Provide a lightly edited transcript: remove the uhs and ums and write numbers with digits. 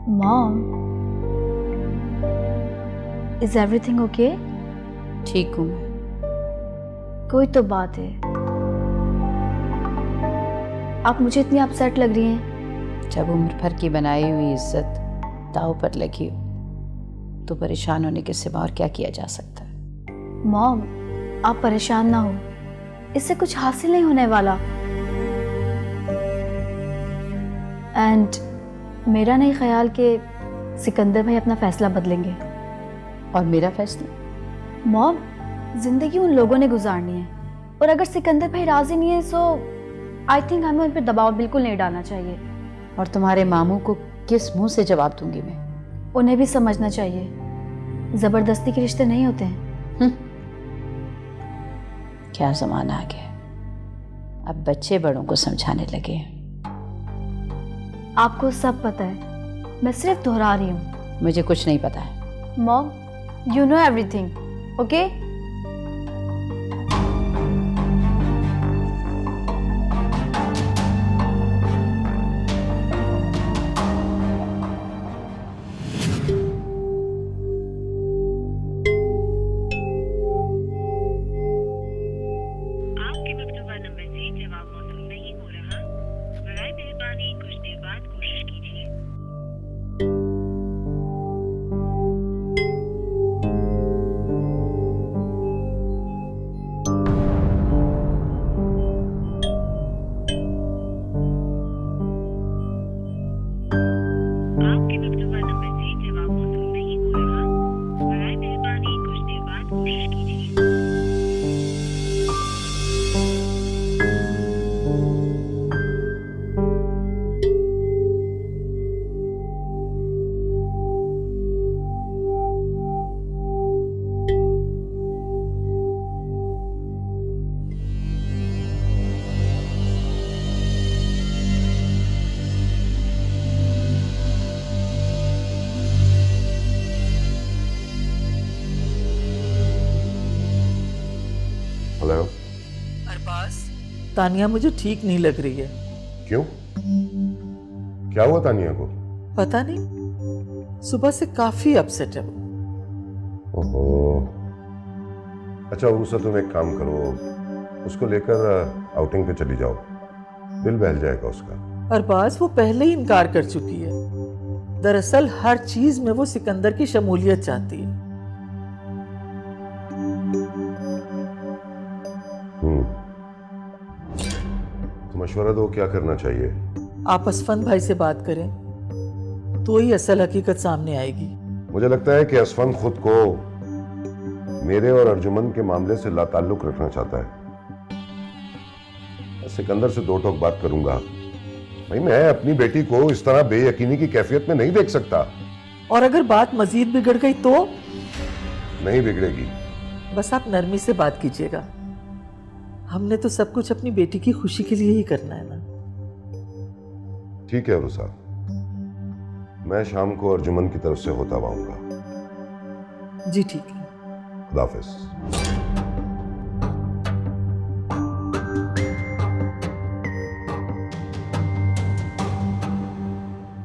Mom, is everything okay? ठीक हूँ मैं। कोई तो बात है, आप मुझे इतनी अपसेट लग रही हैं। जब उम्र भर की बनाई हुई इज्जत दाव पर लगी हो तो परेशान होने के सिवा और क्या किया जा सकता है। मॉम, आप परेशान ना हो, इससे कुछ हासिल नहीं होने वाला। एंड मेरा नहीं ख्याल कि सिकंदर भाई अपना फैसला बदलेंगे। और मेरा फैसला? मॉम, जिंदगी उन लोगों ने गुजारनी है, और अगर सिकंदर भाई राजी नहीं है सो आई थिंक हमें उन पर दबाव बिल्कुल नहीं डालना चाहिए। और तुम्हारे मामू को किस मुंह से जवाब दूंगी मैं? उन्हें भी समझना चाहिए, जबरदस्ती के रिश्ते नहीं होते हैं। क्या जमाना आ गया, अब बच्चे बड़ों को समझाने लगे हैं। आपको सब पता है, मैं सिर्फ दोहरा रही हूँ। मुझे कुछ नहीं पता है। Mom, you know everything, okay? आपके मकतूबा नंबर से जवाब मौसूल नहीं हो रहा। बराए मेहरबानी कुछ देर बाद कोशिश कीजिए। आपके मकतूबा नंबर से जवाब मौसूल नहीं हो रहा। बराए मेहरबानी कुछ देर बाद कोशिश कीजिए। हेलो। अरबाज, तानिया मुझे ठीक नहीं लग रही है। क्यों? क्या हुआ तानिया को? पता नहीं, सुबह से काफी अपसेट है वो। ओहो। अच्छा उनसे तुम एक काम करो, उसको लेकर आउटिंग पे चली जाओ, दिल बहल जाएगा उसका। अरबाज, वो पहले ही इनकार कर चुकी है। दरअसल हर चीज में वो सिकंदर की शमूलियत चाहती है। तो मशवरा दो, क्या करना चाहिए? आप असफन भाई से बात करें तो ही असल हकीकत सामने आएगी। मुझे लगता है कि असफन खुद को मेरे और अर्जुमन के मामले से लाताल्लुक रखना चाहता है। मैं सिकंदर से दो टोक बात करूंगा। भाई मैं अपनी बेटी को इस तरह बेयकीनी की कैफियत में नहीं देख सकता। और अगर बात मजीद बिगड़ गई तो? नहीं बिगड़ेगी। बस आप नरमी से बात कीजिएगा। हमने तो सब कुछ अपनी बेटी की खुशी के लिए ही करना है ना। ठीक है रुसा, मैं शाम को अर्जुमन की तरफ से होता आऊंगा। जी ठीक है। खुदा हाफिज।